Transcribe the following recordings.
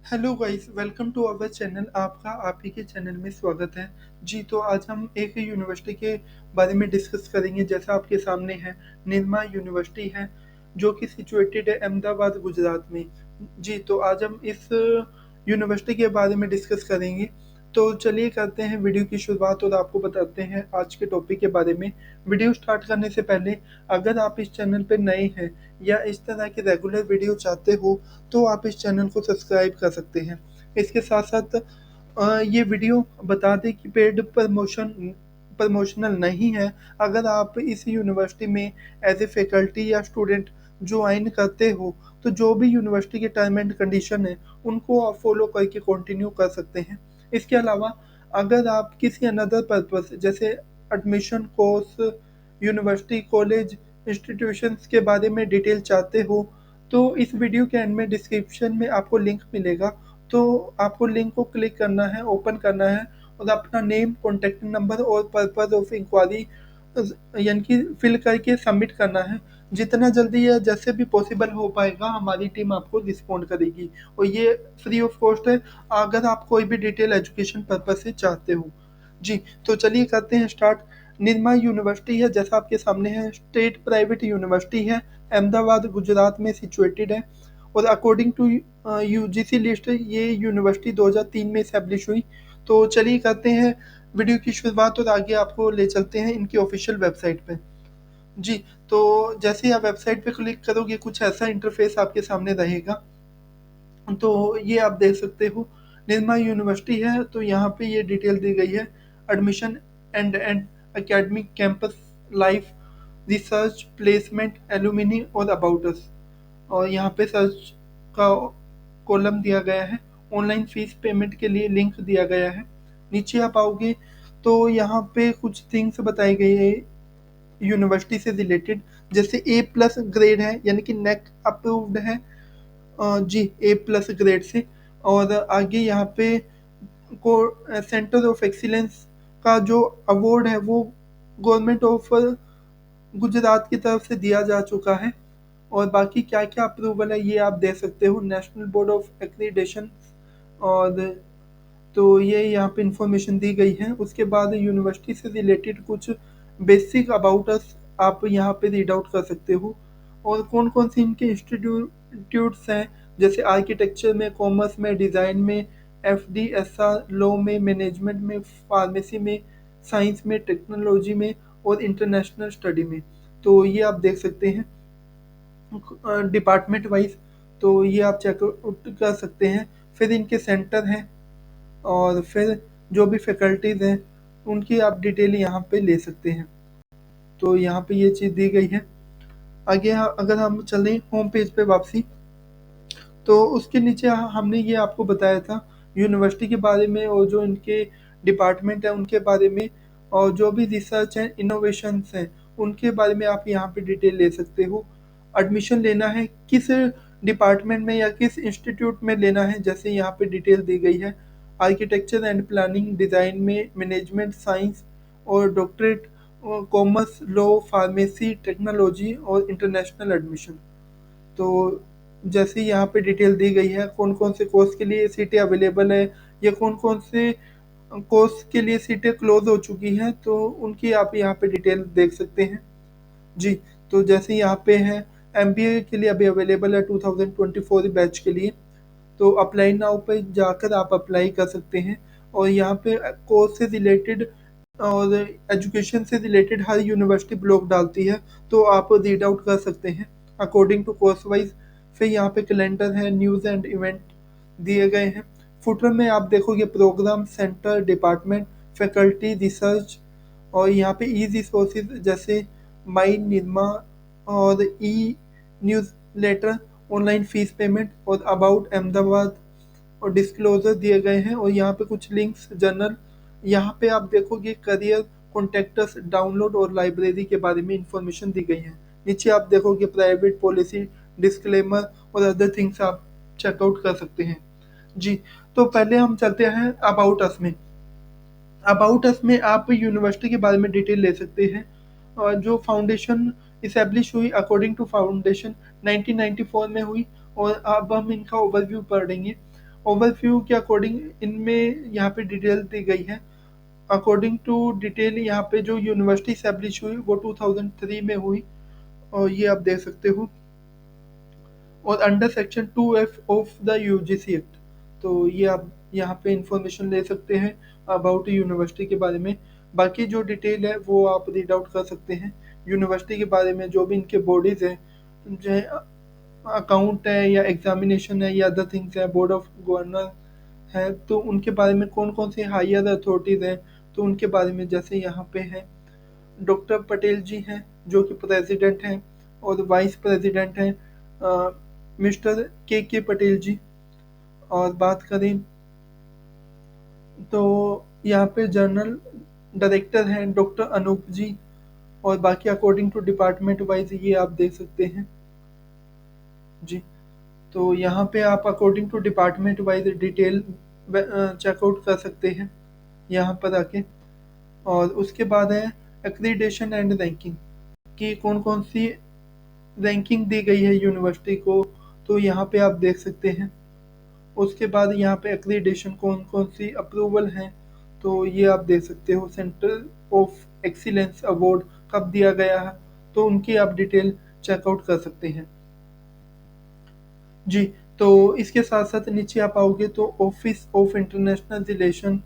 Hello guys, welcome to our channel. आपका आप ही के चैनल में स्वागत है। जी, तो आज हम एक यूनिवर्सिटी के बारे में डिस्कस करेंगे। जैसा आपके सामने है, निर्मा यूनिवर्सिटी है जो कि सिचुएटेड है अहमदाबाद, गुजरात में। जी, तो आज हम इस यूनिवर्सिटी के बारे में डिस्कस करेंगे। तो चलिए करते हैं वीडियो की शुरुआत और आपको बताते हैं आज के टॉपिक के बारे में। वीडियो स्टार्ट करने से पहले अगर आप इस चैनल पर नए हैं या इस तरह के रेगुलर वीडियो चाहते हो तो आप इस चैनल को सब्सक्राइब कर सकते हैं। इसके साथ साथ ये वीडियो बता दें कि पेड प्रमोशनल नहीं है। अगर आप इस यूनिवर्सिटी में एज ए फैकल्टी या स्टूडेंट ज्वाइन करते हो तो जो भी यूनिवर्सिटी के टर्म एंड कंडीशन है उनको आप फॉलो करके कंटिन्यू कर सकते हैं। इसके अलावा अगर आप किसी अनदर पर्पस जैसे admission, course, university, college, institutions के बारे में डिटेल चाहते हो तो इस वीडियो के एंड में डिस्क्रिप्शन में आपको लिंक मिलेगा। तो आपको लिंक को क्लिक करना है, ओपन करना है और अपना नेम, कॉन्टैक्ट नंबर और पर्पज ऑफ इंक्वायरी यानी कि फिल करके सबमिट करना है। जितना जल्दी या जैसे भी पॉसिबल हो पाएगा हमारी टीम आपको रिस्पॉन्ड करेगी और ये फ्री ऑफ कॉस्ट है अगर आप कोई भी डिटेल एजुकेशन पर्पज से चाहते हो। जी, तो चलिए करते हैं स्टार्ट। निर्मा यूनिवर्सिटी है, जैसा आपके सामने है, स्टेट प्राइवेट यूनिवर्सिटी है, अहमदाबाद गुजरात में सिचुएटेड है और अकॉर्डिंग टू यूजीसी लिस्ट ये यूनिवर्सिटी 2003 में इस्टेब्लिश हुई। तो चलिए करते हैं वीडियो की शुरुआत और आगे आपको ले चलते हैं इनकी ऑफिशियल वेबसाइट पे। जी, तो जैसे ही आप वेबसाइट पे क्लिक करोगे कुछ ऐसा इंटरफेस आपके सामने रहेगा। तो ये आप देख सकते हो निर्मा यूनिवर्सिटी है, तो यहाँ पे ये डिटेल दी गई है। Admission and academic campus life, research, placement, alumni और अबाउट अस। और यहाँ पे सर्च का कॉलम दिया गया है। ऑनलाइन फीस पेमेंट के लिए लिंक दिया गया है। नीचे आप आओगे तो यहाँ पे कुछ थिंग्स बताई गई है यूनिवर्सिटी से रिलेटेड। जैसे ए प्लस ग्रेड है यानी कि नेक अप्रूव्ड है। जी, ए प्लस ग्रेड से। और आगे यहाँ पे को सेंटर ऑफ एक्सीलेंस का जो अवार्ड है वो गवर्नमेंट ऑफ गुजरात की तरफ से दिया जा चुका है। और बाकी क्या क्या अप्रूवल है ये आप देख सकते हो, नेशनल बोर्ड ऑफ एक्रीडेशन। और तो ये यहाँ पे इंफॉर्मेशन दी गई है। उसके बाद यूनिवर्सिटी से रिलेटेड कुछ बेसिक अबाउट अस आप यहाँ पे रीड आउट कर सकते हो। और कौन कौन से इनके इंस्टीट्यूट्स हैं, जैसे आर्किटेक्चर में, कॉमर्स में, डिज़ाइन में, FDSR, लॉ में, मैनेजमेंट में, फार्मेसी में, साइंस में, टेक्नोलॉजी में और इंटरनेशनल स्टडी में। तो ये आप देख सकते हैं डिपार्टमेंट वाइज। तो ये आप चेकआउट कर सकते हैं। फिर इनके सेंटर हैं और फिर जो भी फैकल्टीज़ हैं उनकी आप डिटेल यहाँ पे ले सकते हैं। तो यहाँ पे ये चीज़ दी गई है। आगे अगर हम चलें होम पेज पे वापसी, तो उसके नीचे हमने ये आपको बताया था यूनिवर्सिटी के बारे में और जो इनके डिपार्टमेंट है उनके बारे में। और जो भी रिसर्च हैं, इनोवेशंस हैं, उनके बारे में आप यहाँ पे डिटेल ले सकते हो। एडमिशन लेना है किस डिपार्टमेंट में या किस इंस्टीट्यूट में लेना है, जैसे यहाँ पे डिटेल दी गई है। आर्किटेक्चर एंड प्लानिंग, डिज़ाइन में, मैनेजमेंट, साइंस और doctorate, commerce, law, pharmacy, technology और इंटरनेशनल एडमिशन। तो जैसे यहाँ पे डिटेल दी गई है कौन कौन से कोर्स के लिए सीटें अवेलेबल है या कौन कौन से कोर्स के लिए सीटें क्लोज हो चुकी हैं, तो उनकी आप यहाँ पे डिटेल देख सकते हैं। जी, तो जैसे यहाँ पे है MBA के लिए अभी अवेलेबल है 2024 बैच के लिए। तो अप्लाई नाउ पे जाकर आप अप्लाई कर सकते हैं। और यहाँ पे कोर्स से रिलेटेड और एजुकेशन से रिलेटेड हर यूनिवर्सिटी ब्लॉग डालती है, तो आप रीड आउट कर सकते हैं अकॉर्डिंग टू कोर्स वाइज। फिर यहाँ पे कैलेंडर है, न्यूज़ एंड इवेंट दिए गए हैं। फुटर में आप देखोगे programme, centre, department, faculty, research. और यहाँ पे ई रिसोर्सेज जैसे माई निर्मा और E newsletter, online fees payment और अबाउट अहमदाबाद और डिस्क्लोजर दिए गए हैं। और यहाँ पे कुछ लिंक्स, जर्नल, यहाँ पे आप देखोगे करियर, कॉन्टेक्टस, डाउनलोड और लाइब्रेरी के बारे में इंफॉर्मेशन दी गई है। नीचे आप देखोगे प्राइवेट पॉलिसी, डिस्क्लेमर और अदर थिंग्स आप चेकआउट कर सकते हैं। जी, तो पहले हम चलते हैं अबाउट अस में। अबाउट अस में आप यूनिवर्सिटी के बारे में डिटेल ले सकते हैं। और जो फाउंडेशन इस्टेब्लिश हुई अकॉर्डिंग टू फाउंडेशन 1994 में हुई। और अब हम इनका ओवरव्यू पढ़ेंगे। ओवरव्यू के अकॉर्डिंग इनमें यहाँ पे डिटेल दी गई है। अकॉर्डिंग टू डिटेल यहाँ पे जो यूनिवर्सिटी इस्टेब्लिश हुई वो 2003 में हुई, और ये आप देख सकते हो, और under section 2F of the UGC act. तो ये आप यहाँ पे इंफॉर्मेशन ले सकते हैं अबाउट यूनिवर्सिटी के बारे में। बाकी जो डिटेल है वो आप रीड आउट कर सकते हैं यूनिवर्सिटी के बारे में, जो भी इनके बॉडीज हैं, चाहे अकाउंट है या एग्जामिनेशन है या अदर थिंग्स है, बोर्ड ऑफ गवर्नर है, तो उनके बारे में कौन कौन से हायर अथॉरिटीज हैं, तो उनके बारे में जैसे यहाँ पे है डॉक्टर पटेल जी हैं जो कि प्रेसिडेंट हैं, और वाइस प्रेसिडेंट हैं मिस्टर के पटेल जी। और बात करें तो यहाँ पे जनरल डायरेक्टर हैं डॉक्टर अनूप जी, और बाकी अकॉर्डिंग टू डिपार्टमेंट वाइज ये आप देख सकते हैं जी। तो यहाँ पे आप according to department wise detail check out कर सकते हैं यहाँ पर आके। और उसके बाद है एक्रीडेशन एंड रैंकिंग, कि कौन कौन सी रैंकिंग दी गई है यूनिवर्सिटी को, तो यहाँ पे आप देख सकते हैं। उसके बाद यहाँ पे एक्रीडेशन कौन कौन सी अप्रूवल हैं, तो ये आप देख सकते हो। सेंटर ऑफ एक्सीलेंस अवार्ड कब दिया गया है, तो उनकी आप डिटेल चेकआउट कर सकते हैं जी। तो इसके साथ साथ नीचे आप आओगे तो office of international relation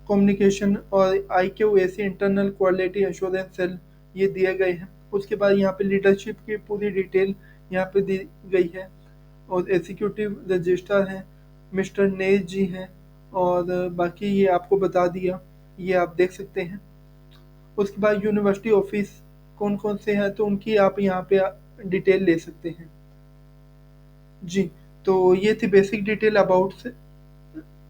communication और IQAC internal quality assurance cell, ये दिए गए हैं। उसके बाद यहाँ पे लीडरशिप की पूरी डिटेल यहाँ पे दी गई है, और एग्जीक्यूटिव रजिस्ट्रार हैं मिस्टर नेज जी हैं, और बाकी ये आपको बता दिया, ये आप देख सकते हैं। उसके बाद यूनिवर्सिटी ऑफिस कौन कौन से हैं, तो उनकी आप यहाँ पे डिटेल ले सकते हैं जी। तो ये थी बेसिक डिटेल अबाउट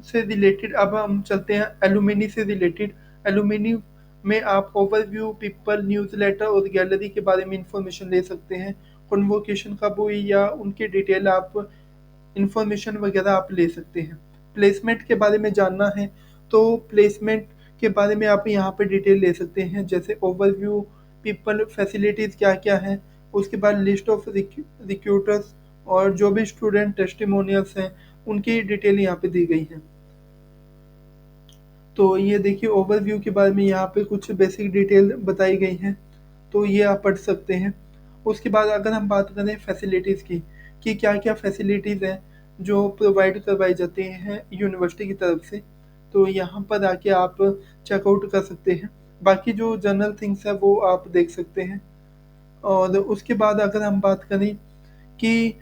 से रिलेटेड। अब हम चलते हैं एलुमिनी से रिलेटेड। एलुमिनी में आप ओवरव्यू, पीपल, न्यूज़लेटर और गैलरी के बारे में इंफॉर्मेशन ले सकते हैं। कन्वोकेशन कब हुई या उनकी डिटेल आप इंफॉर्मेशन वगैरह आप ले सकते हैं। प्लेसमेंट के बारे में जानना है तो प्लेसमेंट के बारे में आप यहाँ पे डिटेल ले सकते हैं, जैसे ओवरव्यू, पीपल, फैसिलिटीज़ क्या क्या हैं, उसके बाद लिस्ट ऑफ रिक्रूटर्स, और जो भी स्टूडेंट टेस्टिमोनियल्स हैं उनकी डिटेल यहाँ पे दी गई है। तो ये देखिए ओवरव्यू के बारे में यहाँ पे कुछ बेसिक डिटेल बताई गई हैं, तो ये आप पढ़ सकते हैं। उसके बाद अगर हम बात करें फैसिलिटीज़ की, कि क्या क्या फैसिलिटीज़ हैं जो प्रोवाइड करवाई जाती हैं यूनिवर्सिटी की तरफ से, तो यहाँ पर आके आप चेकआउट कर सकते हैं। बाकी जो जनरल थिंग्स है वो आप देख सकते हैं। और उसके बाद अगर हम बात करें कि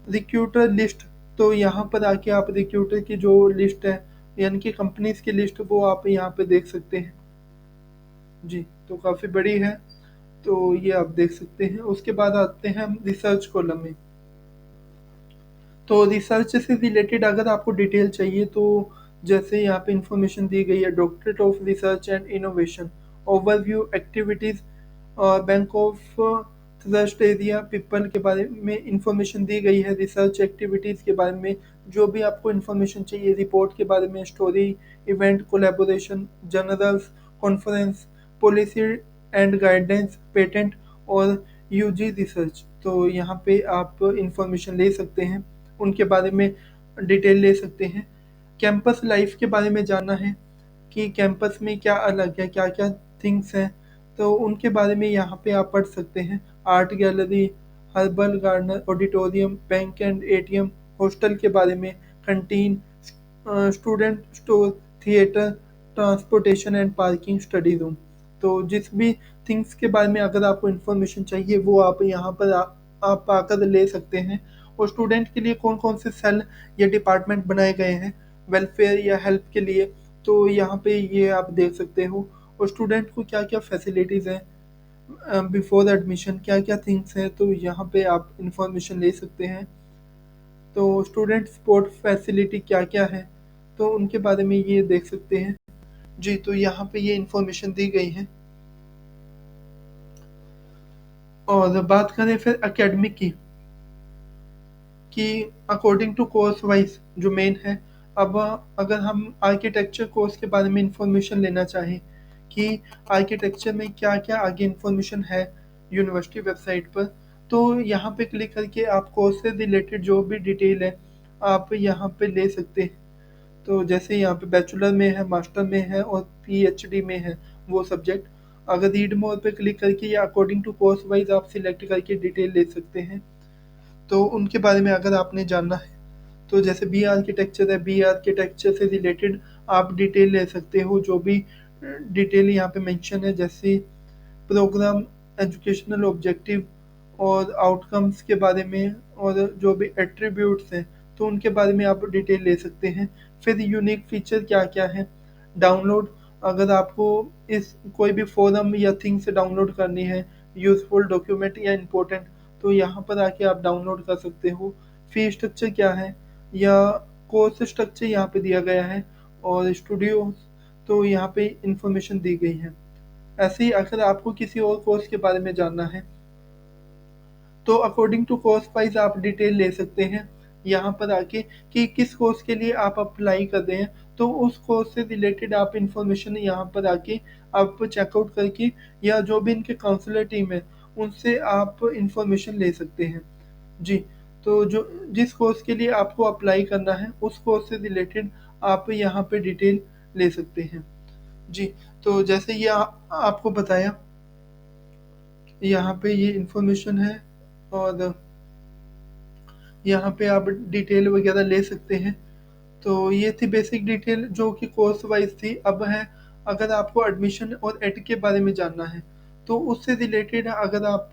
रिक्रूटर लिस्ट, तो यहाँ पर आके आप रिक्रूटर की जो लिस्ट है यानी कि कंपनीज की लिस्ट, वो आप यहाँ पे देख सकते हैं जी। तो काफ़ी बड़ी है, तो ये आप देख सकते हैं। उसके बाद आते हैं हम रिसर्च कॉलम में। तो रिसर्च से रिलेटेड अगर आपको डिटेल चाहिए तो जैसे यहाँ पे इंफॉर्मेशन दी गई है, doctorate of research and innovation, overview activities, bank of thrust area, people के बारे में इंफॉर्मेशन दी गई है। रिसर्च एक्टिविटीज़ के बारे में जो भी आपको इंफॉर्मेशन चाहिए, रिपोर्ट के बारे में, story, event, collaboration, journals, conference, policy and guidance, patent और यूजी रिसर्च, तो यहाँ पे आप इंफॉर्मेशन ले सकते हैं, उनके बारे में डिटेल ले सकते हैं। कैंपस लाइफ के बारे में जानना है कि कैंपस में क्या अलग है, क्या क्या थिंग्स हैं, तो उनके बारे में यहाँ पे आप पढ़ सकते हैं। Art gallery, herbal garden, auditorium, bank and ATM, hostel के बारे में, canteen, student store, theatre, transportation and parking, study room. तो जिस भी थिंग्स के बारे में अगर आपको इन्फॉर्मेशन चाहिए वो आप यहाँ पर आप आकर ले सकते हैं। और स्टूडेंट के लिए कौन कौन से सेल या डिपार्टमेंट बनाए गए हैं वेलफेयर या हेल्प के लिए, तो यहाँ पे ये आप देख सकते हो। और स्टूडेंट को क्या क्या फैसिलिटीज़ हैं बिफोर एडमिशन, क्या क्या थिंग्स हैं, तो यहाँ पे आप इंफॉर्मेशन ले सकते हैं। तो स्टूडेंट सपोर्ट फैसिलिटी क्या क्या है, तो उनके बारे में ये देख सकते हैं जी। तो यहाँ पे ये इंफॉर्मेशन दी गई है। और बात करें फिर एकेडमिक की, कि अकॉर्डिंग टू कोर्स वाइज जो मेन है। अब अगर हम आर्किटेक्चर कोर्स के बारे में इंफॉर्मेशन लेना चाहें कि आर्किटेक्चर में क्या क्या आगे इंफॉर्मेशन है यूनिवर्सिटी वेबसाइट पर, तो यहाँ पे क्लिक करके आप कोर्स से रिलेटेड जो भी डिटेल है आप यहाँ पे ले सकते हैं। तो जैसे यहाँ पे बैचलर में है, मास्टर में है और पीएचडी में है वो सब्जेक्ट। अगर रीड मोर पे क्लिक करके या अकॉर्डिंग टू कोर्स वाइज आप सिलेक्ट करके डिटेल ले सकते हैं। तो उनके बारे में अगर आपने जानना है तो जैसे बी आर्किटेक्चर है, बी आर्किटेक्चर से रिलेटेड आप डिटेल ले सकते हो, जो भी डिटेल यहाँ पे मेंशन है, जैसे प्रोग्राम, एजुकेशनल ऑब्जेक्टिव और आउटकम्स के बारे में, और जो भी एट्रीब्यूट्स हैं तो उनके बारे में आप डिटेल ले सकते हैं। फिर यूनिक फीचर क्या क्या है, डाउनलोड, अगर आपको इस कोई भी फोरम या थिंग से डाउनलोड करनी है, यूजफुल डॉक्यूमेंट या इम्पोर्टेंट, तो यहाँ पर आके आप डाउनलोड कर सकते हो। फी स्ट्रक्चर क्या है या कोर्स स्ट्रक्चर यहाँ पे दिया गया है, और स्टूडियो तो यहाँ पे इंफॉर्मेशन दी गई है। ऐसे ही अगर आपको किसी और कोर्स के बारे में जानना है तो अकॉर्डिंग टू कोर्स वाइज आप डिटेल ले सकते हैं यहाँ पर आके, कि किस कोर्स के लिए आप अप्लाई कर रहे हैं, तो उस कोर्स से रिलेटेड आप इंफॉर्मेशन यहाँ पर आके आप चेकआउट करके, या जो भी इनके काउंसलर टीम है उनसे आप इंफॉर्मेशन ले सकते हैं। जी, तो जो जिस कोर्स के लिए आपको अप्लाई करना है उस कोर्स से रिलेटेड आप यहाँ पे डिटेल ले सकते हैं। जी, तो जैसे ये आपको बताया, यहाँ पे ये इंफॉर्मेशन है, और यहाँ पे आप डिटेल वगैरह ले सकते हैं। तो ये थी बेसिक डिटेल जो कि कोर्स वाइज थी। अब है, अगर आपको एडमिशन और एड के बारे में जानना है तो उससे रिलेटेड अगर आप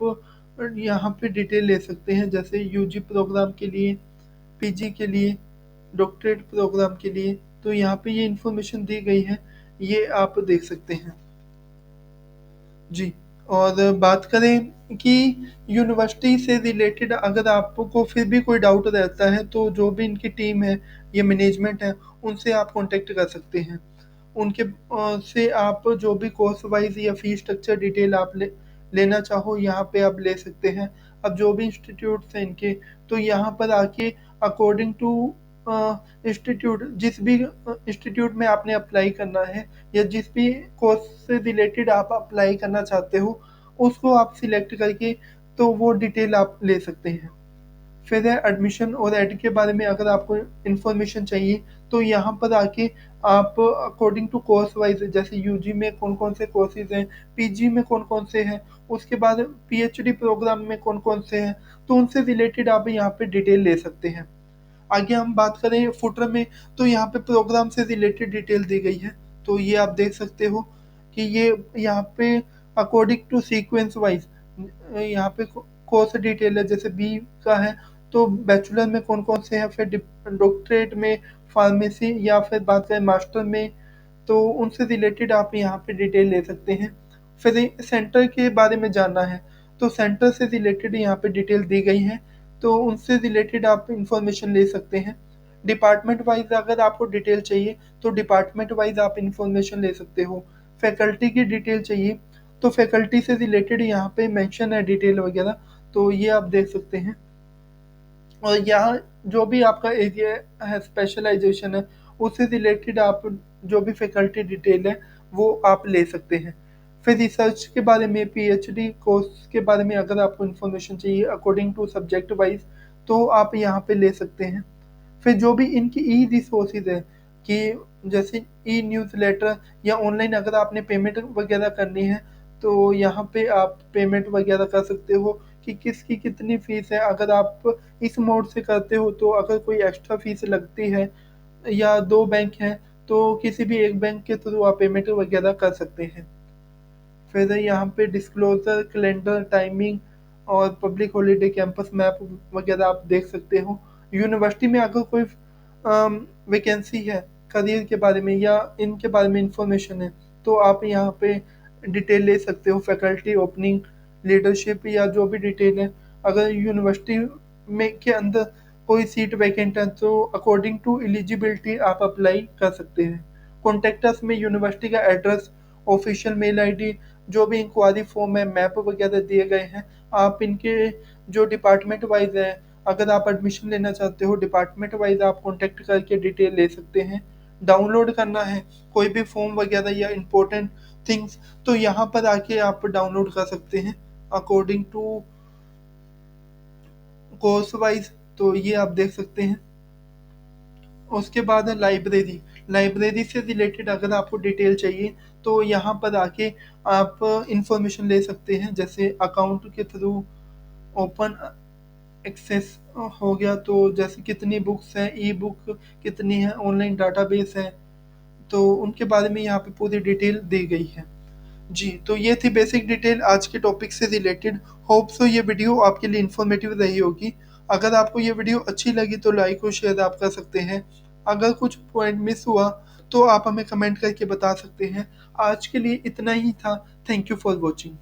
यहाँ पे डिटेल ले सकते हैं, जैसे यूजी प्रोग्राम के लिए, पीजी के लिए, डॉक्टरेट प्रोग्राम के लिए, तो यहाँ पे ये इंफॉर्मेशन दी गई है, ये आप देख सकते हैं। जी, और बात करें कि यूनिवर्सिटी से रिलेटेड अगर आपको फिर भी कोई डाउट रहता है तो जो भी इनकी टीम है या मैनेजमेंट है उनसे आप कांटेक्ट कर सकते हैं। उनके से आप जो भी कोर्स वाइज या फी स्ट्रक्चर डिटेल आप लेना चाहो यहाँ पे आप ले सकते हैं। अब जो भी इंस्टीट्यूट्स हैं इनके, तो यहाँ पर आके अकॉर्डिंग टू इंस्टीट्यूट, जिस भी इंस्टीट्यूट में आपने अप्लाई करना है या जिस भी कोर्स से रिलेटेड आप अप्लाई करना चाहते हो उसको आप सिलेक्ट करके तो वो डिटेल आप ले सकते हैं। फिर है एडमिशन और एड के बारे में अगर आपको इंफॉर्मेशन चाहिए तो यहाँ पर आके आप अकॉर्डिंग टू कोर्स वाइज, जैसे यूजी में कौन कौन से कोर्सेज हैं, पीजी में कौन कौन से हैं, उसके बाद पीएचडी प्रोग्राम में कौन कौन से हैं, तो उनसे रिलेटेड आप यहाँ पे डिटेल ले सकते हैं। आगे हम बात करें फुटर में, तो यहाँ पे प्रोग्राम से रिलेटेड डिटेल दी गई है। तो ये आप देख सकते हो कि ये यहाँ पे अकॉर्डिंग टू सीक्वेंस वाइज यहाँ पे कोर्स डिटेल है, जैसे बी का है तो बैचलर में कौन कौन से हैं, फिर डॉक्टरेट में, फार्मेसी, या फिर बात करें मास्टर में, तो उनसे रिलेटेड आप यहाँ पे डिटेल ले सकते हैं। फिर सेंटर के बारे में जानना है तो सेंटर से रिलेटेड यहाँ पे डिटेल दी गई है, तो उनसे रिलेटेड आप इंफॉर्मेशन ले सकते हैं। डिपार्टमेंट वाइज अगर आपको डिटेल चाहिए तो डिपार्टमेंट वाइज आप इंफॉर्मेशन ले सकते हो। फैकल्टी की डिटेल चाहिए तो फैकल्टी से रिलेटेड यहाँ पे मेंशन है डिटेल वगैरह, तो ये आप देख सकते हैं। और यहाँ जो भी आपका एरिया है, स्पेशलाइजेशन है, उससे रिलेटेड आप जो भी फैकल्टी डिटेल है वो आप ले सकते हैं। फिर रिसर्च के बारे में, पीएचडी कोर्स के बारे में अगर आपको इन्फॉर्मेशन चाहिए अकॉर्डिंग टू सब्जेक्ट वाइज तो आप यहाँ पे ले सकते हैं। फिर जो भी इनकी ई रिसोर्सेज है, कि जैसे ई न्यूज़ लेटर या ऑनलाइन अगर आपने पेमेंट वगैरह करनी है तो यहाँ पे आप पेमेंट वगैरह कर सकते हो कि किसकी कितनी फीस है। अगर आप इस मोड से करते हो तो अगर कोई एक्स्ट्रा फीस लगती है, या दो बैंक हैं तो किसी भी एक बैंक के थ्रू आप पेमेंट वगैरह कर सकते हैं। फिर यहाँ पे डिस्क्लोजर, कैलेंडर, टाइमिंग और पब्लिक हॉलीडे, कैंपस मैप वगैरह आप देख सकते हो। यूनिवर्सिटी में अगर कोई वैकेंसी है करियर के बारे में या इनके बारे में इंफॉर्मेशन है तो आप यहाँ पे डिटेल ले सकते हो। फैकल्टी ओपनिंग, लीडरशिप, या जो भी डिटेल है। अगर यूनिवर्सिटी में के अंदर कोई सीट वैकेंट है तो अकॉर्डिंग टू एलिजिबिलिटी आप अप्लाई कर सकते हैं। कॉन्टेक्ट अस में यूनिवर्सिटी का एड्रेस, ऑफिशियल मेल आईडी, जो भी इंक्वायरी फॉर्म है, मैप वगैरह दिए गए हैं। आप इनके जो डिपार्टमेंट वाइज है, अगर आप एडमिशन लेना चाहते हो डिपार्टमेंट वाइज आप कॉन्टेक्ट करके डिटेल ले सकते हैं। डाउनलोड करना है कोई भी फॉर्म वगैरह या इम्पोर्टेंट थिंग्स तो यहाँ पर आके आप डाउनलोड कर सकते हैं अकॉर्डिंग टू कोर्स वाइज, तो ये आप देख सकते हैं। उसके बाद है लाइब्रेरी। लाइब्रेरी से रिलेटेड अगर आपको डिटेल चाहिए तो यहाँ पर आके आप इंफॉर्मेशन ले सकते हैं, जैसे अकाउंट के थ्रू ओपन एक्सेस हो गया, तो जैसे कितनी बुक्स हैं, ई बुक कितनी है, ऑनलाइन डाटाबेस है, तो उनके बारे में यहाँ पे पूरी डिटेल दी गई है। जी, तो ये थी बेसिक डिटेल आज के टॉपिक से रिलेटेड। होप सो ये वीडियो आपके लिए इन्फॉर्मेटिव रही होगी। अगर आपको ये वीडियो अच्छी लगी तो लाइक और शेयर आप कर सकते हैं। अगर कुछ पॉइंट मिस हुआ तो आप हमें कमेंट करके बता सकते हैं। आज के लिए इतना ही था। Thank you for watching.